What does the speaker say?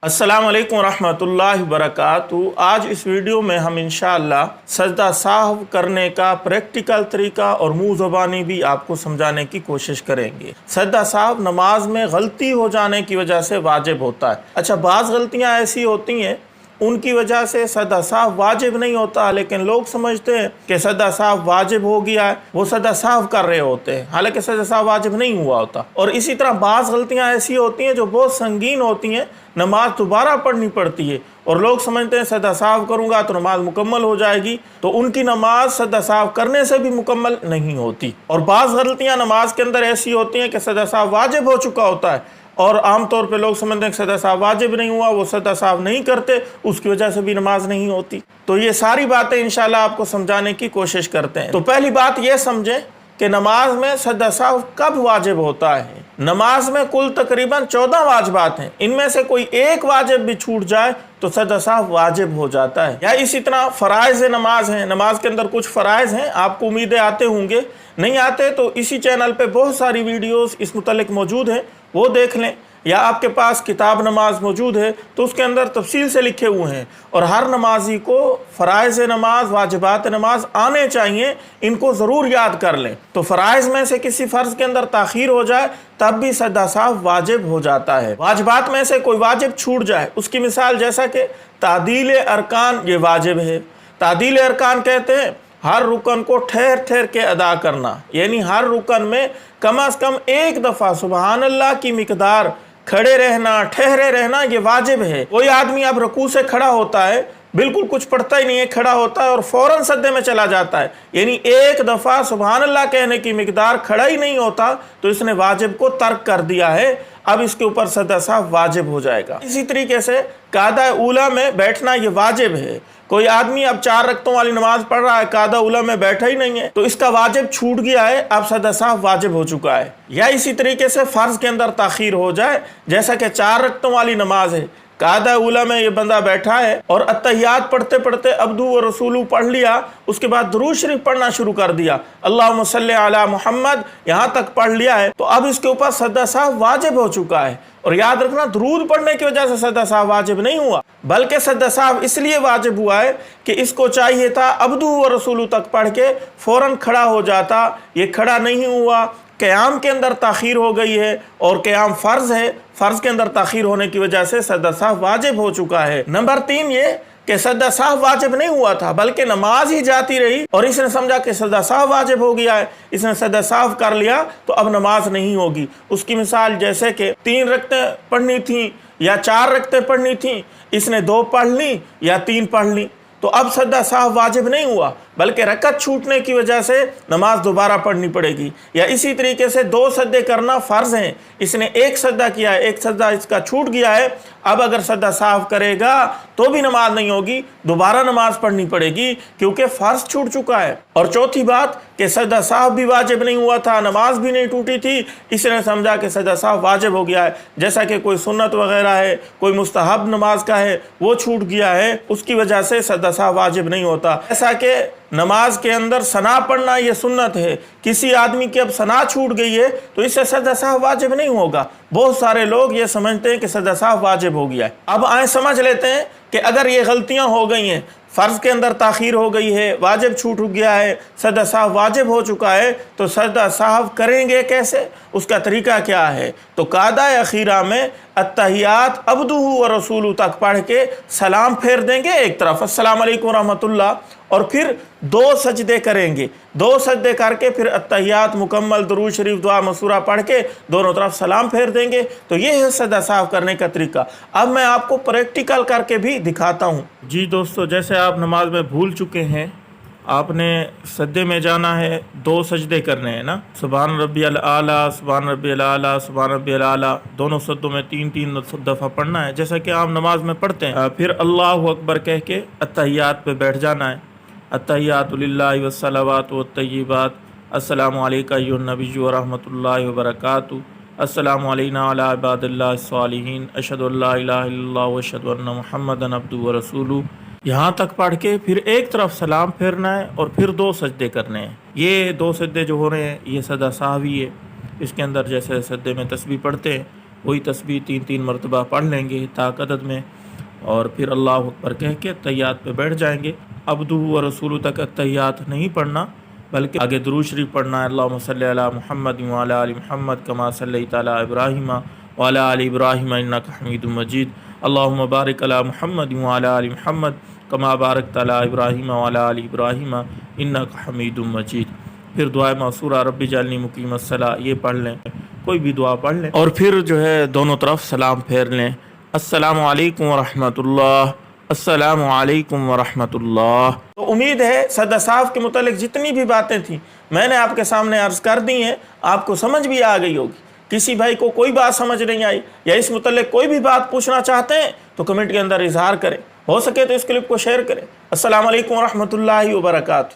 अस्सलाम वालेकुम रहमतुल्लाहि वबरकातुहू। आज इस वीडियो में हम इंशाअल्लाह सजदा साहव करने का प्रैक्टिकल तरीका और मुँह ज़बानी भी आपको समझाने की कोशिश करेंगे। सजदा साहव नमाज में गलती हो जाने की वजह से वाजिब होता है। अच्छा, बाज़ गलतियाँ ऐसी होती हैं उनकी वजह से सजदा साहव वाजिब नहीं होता, लेकिन लोग समझते हैं कि सजदा साहव वाजिब हो गया है, वो सजदा साहव कर रहे होते हैं, हालांकि सजदा साहव वाजिब नहीं हुआ होता। और इसी तरह बाज़ गलतियां ऐसी होती हैं जो बहुत संगीन होती हैं, नमाज दोबारा पढ़नी पड़ती है और लोग समझते हैं सजदा साहव करूंगा तो नमाज मुकम्मल हो जाएगी, तो उनकी नमाज सजदा साहव करने से भी मुकम्मल नहीं होती। और बाज़ गलतियाँ नमाज के अंदर ऐसी होती हैं कि सजदा साहव वाजिब हो चुका होता है और आम तौर पे लोग समझते हैं कि सजदा साहव वाजिब नहीं हुआ, वो सजदा साहव नहीं करते, उसकी वजह से भी नमाज नहीं होती। तो ये सारी बातें इंशाल्लाह आपको समझाने की कोशिश करते हैं। तो पहली बात ये समझें कि नमाज में सजदा साहव कब वाजिब होता है। नमाज में कुल तकरीबन 14 वाजिबात हैं, इनमें से कोई एक वाजिब भी छूट जाए तो सजदा साहव वाजिब हो जाता है। या इसी तरह फ़राइज़ नमाज हैं, नमाज के अंदर कुछ फ़राइज़ हैं, आपको उम्मीदें आते होंगे, नहीं आते तो इसी चैनल पे बहुत सारी वीडियोस इस मुतल्लिक मौजूद हैं, वो देख लें। या आपके पास किताब नमाज मौजूद है तो उसके अंदर तफसील से लिखे हुए हैं। और हर नमाजी को फ़राइज़ नमाज, वाजिबात नमाज आने चाहिए, इनको ज़रूर याद कर लें। तो फ़राइज़ में से किसी फ़र्ज़ के अंदर ताख़ीर हो जाए तब भी सजदा साहव वाजिब हो जाता है। वाजिबात में से कोई वाजिब छूट जाए, उसकी मिसाल जैसा कि तादील अरकान, ये वाजिब है। तादील अरकान कहते हैं हर रुकन को ठहर ठहर के अदा करना, यानी हर रुकन में कम अज़ कम एक दफ़ा सुबहान अल्लाह की मिक़दार खड़े रहना, ठहरे रहना, ये वाजिब है। कोई आदमी अब रुकू से खड़ा होता है, बिल्कुल कुछ पढ़ता ही नहीं है, खड़ा होता है और फौरन सजदे में चला जाता है, यानी एक दफ़ा सुबहान अल्लाह कहने की मिक़दार खड़ा ही नहीं होता, तो इसने वाजिब को तर्क कर दिया है। अब इसके ऊपर सजदा साहव वाजिब हो जाएगा। इसी तरीके से कादा उला में बैठना ये वाजिब है। कोई आदमी अब 4 रकतों वाली नमाज पढ़ रहा है, कादा उला में बैठा ही नहीं है, तो इसका वाजिब छूट गया है, अब सजदा साहव वाजिब हो चुका है। या इसी तरीके से फ़र्ज़ के अंदर ताख़ीर हो जाए, जैसा कि 4 रकतों वाली नमाज है, कादा उला में ये बंदा बैठा है और अत्तहियात पढ़ते पढ़ते अब्दू व रसूलू पढ़ लिया, उसके बाद दुरूद शरीफ पढ़ना शुरू कर दिया, अल्लाहुम्मा सल्ली अला मुहम्मद, यहाँ तक पढ़ लिया है, तो अब इसके ऊपर सजदा साहव वाजिब हो चुका है। और याद रखना, दुरूद पढ़ने की वजह से सजदा साहव वाजिब नहीं हुआ, बल्कि सजदा साहव इसलिए वाजिब हुआ है कि इसको चाहिए था अब्दू व रसूलू तक पढ़ के फ़ौरन खड़ा हो जाता, ये खड़ा नहीं हुआ। क़याम के अंदर ताख़ीर हो गई है और क़याम फ़र्ज़ है, फ़र्ज़ के अंदर ताख़ीर होने की वजह से सजदा साहव वाजिब हो चुका है। नंबर 3 ये कि सजदा साहव वाजिब नहीं हुआ था, बल्कि नमाज ही जाती रही और इसने समझा कि सजदा साहव वाजिब हो गया है, इसने सजदा साहव कर लिया तो अब नमाज नहीं होगी। उसकी मिसाल जैसे कि 3 रकतें पढ़नी थी या 4 रकतें पढ़नी थी, इसने 2 पढ़ ली या 3 पढ़ ली, तो अब सजदा साहव वाजिब नहीं हुआ, बल्कि रकत छूटने की वजह से नमाज दोबारा पढ़नी पड़ेगी। या इसी तरीके से 2 सजदे करना फ़र्ज़ हैं, इसने एक सजदा किया है, एक सजदा इसका छूट गया है, अब अगर सजदा साहव करेगा तो भी नमाज नहीं होगी, दोबारा नमाज पढ़नी पड़ेगी क्योंकि फ़र्ज़ छूट चुका है। और चौथी बात कि सजदा साहव भी वाजिब नहीं हुआ था, नमाज भी नहीं टूटी थी, इसने समझा कि सजदा साहव वाजिब हो गया है, जैसा कि कोई सुन्नत वगैरह है, कोई मुस्तहब नमाज का है, वो छूट गया है, उसकी वजह से सजदा साहव वाजिब नहीं होता। ऐसा कि नमाज के अंदर सना पढ़ना ये सुन्नत है, किसी आदमी की अब सना छूट गई है तो इससे सजदा साहव वाजिब नहीं होगा। बहुत सारे लोग ये समझते हैं कि सजदा साहव वाजिब हो गया है। अब आए समझ लेते हैं कि अगर ये गलतियां हो गई हैं, फ़र्ज़ के अंदर ताख़ीर हो गई है, वाजिब छूट गया है, सजदा साहव वाजिब हो चुका है, तो सजदा साहव करेंगे कैसे, उसका तरीका क्या है। तो कादा अखीरा में अत्तहियात अब्दुहु व रसूलू तक पढ़ के सलाम फेर देंगे एक तरफ, अस्सलाम वालेकुम रहमतुल्लाह, और फिर 2 सजदे करेंगे, 2 सजदे करके फिर अत्तहियात मुकम्मल, दुरूद शरीफ, दुआ मसूरा पढ़ के दोनों तरफ सलाम फेर देंगे। तो ये है सजदा साहव करने का तरीका। अब मैं आपको प्रैक्टिकल करके भी दिखाता हूँ। जी दोस्तों, जैसे आप नमाज में भूल चुके हैं, आपने सजदे में जाना है, 2 सजदे करने हैं ना, सुभान रब्बियल आला, सुभान रब्बियल आला, सुभान रब्बियल आला, दोनों सजदों में 3-3 दफ़ा पढ़ना है, जैसा कि आप नमाज में पढ़ते हैं। फिर अल्लाहु अकबर कह के अत्तहियात पे बैठ जाना है, अत्तहियातु लिल्लाहि वस्सलावातु वत्तय्यिबात, अस्सलामु अलैका अय्युहन नबिय्यु व रहमतुल्लाहि व बरकातुहू, अस्सलामु अलैना अला इबादिल्लाहिस सालिहीन, अशहदु अल्ला इलाहा इल्लल्लाह व अशहदु अन्ना मुहम्मदन अब्दुहु व रसूलुहू, यहाँ तक पढ़ के फिर एक तरफ सलाम फेरना है और फिर 2 सजदे करने हैं। ये 2 सजदे जो हो रहे हैं ये सजदा साहवी है, इसके अंदर जैसे सजदे में तस्बीह पढ़ते हैं وہی تسبیح 3 مرتبہ پڑھ لیں گے طاق عدد میں، اور پھر اللہ اکبر کہہ کے تحیات پہ بیٹھ جائیں گے۔ عبدہ و رسولہ تک تحیات نہیں پڑھنا، بلکہ آگے درود شریف پڑھنا ہے، اللہم صلی علی محمد وعلی آل محمد کما صلیت علی ابراہیم وعلی آل ابراہیم انک حمید مجید، اللہم بارک علی محمد وعلی آل محمد کما بارکت علی ابراہیم وعلی آل ابراہیم انک حمید مجید۔ پھر دعائے معصورہ رب اجعلنی مقیم الصلاۃ یہ پڑھ لیں، کوئی بھی دعا پڑھ لیں، اور پھر جو ہے دونوں طرف سلام پھیر لیں۔ السلام علیکم ورحمۃ اللہ، السلام علیکم ورحمۃ اللہ۔ تو امید ہے سجدہ صاحب کے متعلق جتنی بھی باتیں تھیں میں نے آپ کے سامنے عرض کر دی ہیں، آپ کو سمجھ بھی آ گئی ہوگی۔ کسی بھائی کو کوئی بات سمجھ نہیں آئی یا اس متعلق کوئی بھی بات پوچھنا چاہتے ہیں تو کمنٹ کے اندر اظہار کریں، ہو سکے تو اس کلپ کو شیئر کریں۔ السلام علیکم ورحمۃ اللہ وبرکاتہ۔